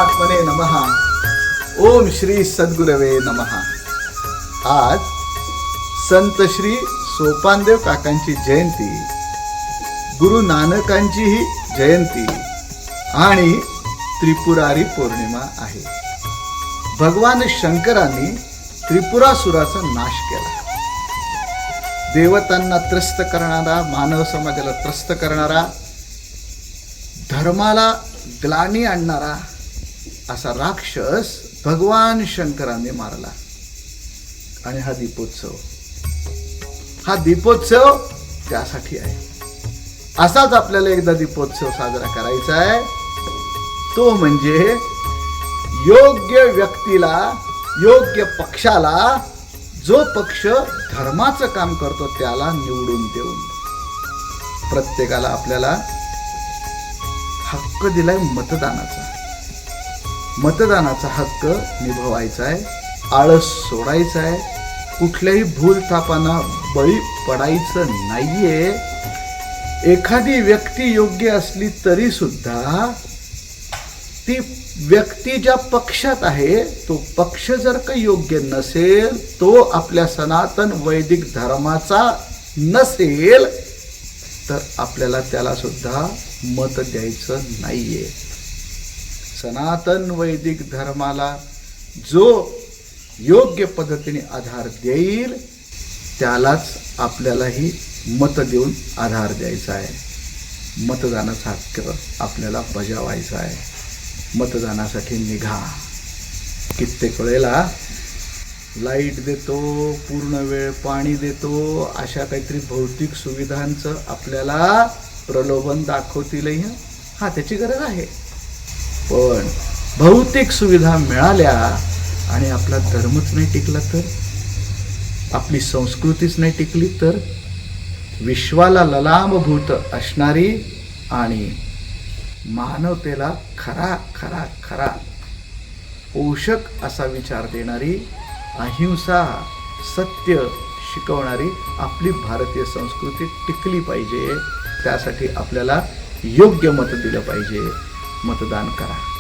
परमात्मने नमः. ओम श्री सद्गुरवे नमः. आज संत श्री सोपानदेव काकांची जयंती, गुरु नानकांचीही जयंती आणि त्रिपुरारी पौर्णिमा आहे. भगवान शंकरांनी त्रिपुरासुराचा नाश केला. देवतांना त्रस्त करणारा, मानव समाजाला त्रस्त करणारा, धर्माला ग्लानी आणणारा असा राक्षस भगवान शंकरांनी मारला. आणि हा दीपोत्सव त्यासाठी आहे. असाच आपल्याला एकदा दीपोत्सव साजरा करायचा आहे. तो म्हणजे योग्य व्यक्तीला, योग्य पक्षाला, जो पक्ष धर्माचं काम करतो त्याला निवडून देऊन. प्रत्येकाला आपल्याला हक्क दिलाय मतदानाचा हक्क निभवायचा आहे. आळस सोडायचा आहे. कुठल्याही भूलथापांना बळी पडायचं नाहीये. एखादी व्यक्ती योग्य असली तरी सुद्धा ती व्यक्ती ज्या पक्षात आहे तो पक्ष जर काही योग्य नसेल, तो आपल्या सनातन वैदिक धर्माचा नसेल, तर आपल्याला त्याला सुद्धा मत द्यायचं नाहीये. सनातन वैदिक धर्माला जो योग्य पद्धतीने आधार देईल त्यालाच आपल्यालाही मत देऊन आधार द्यायचा आहे. मतदानाचा हक्क आपल्याला बजावायचा आहे. मतदानासाठी निघा. कित्येक वेळेला लाईट देतो, पूर्ण वेळ पाणी देतो, अशा काहीतरी भौतिक सुविधांचं आपल्याला प्रलोभन दाखवतीलही. हा, त्याची गरज आहे. पण भौतिक सुविधा मिळाल्या आणि आपला धर्मच नाही टिकला तर, आपली संस्कृतीच नाही टिकली तर, विश्वाला ललामभूत असणारी आणि मानवतेला खरा खरा खरा पोषक असा विचार देणारी, अहिंसा, सत्य शिकवणारी आपली भारतीय संस्कृती टिकली पाहिजे. त्यासाठी आपल्याला योग्य मत दिलं पाहिजे. मतदान करा.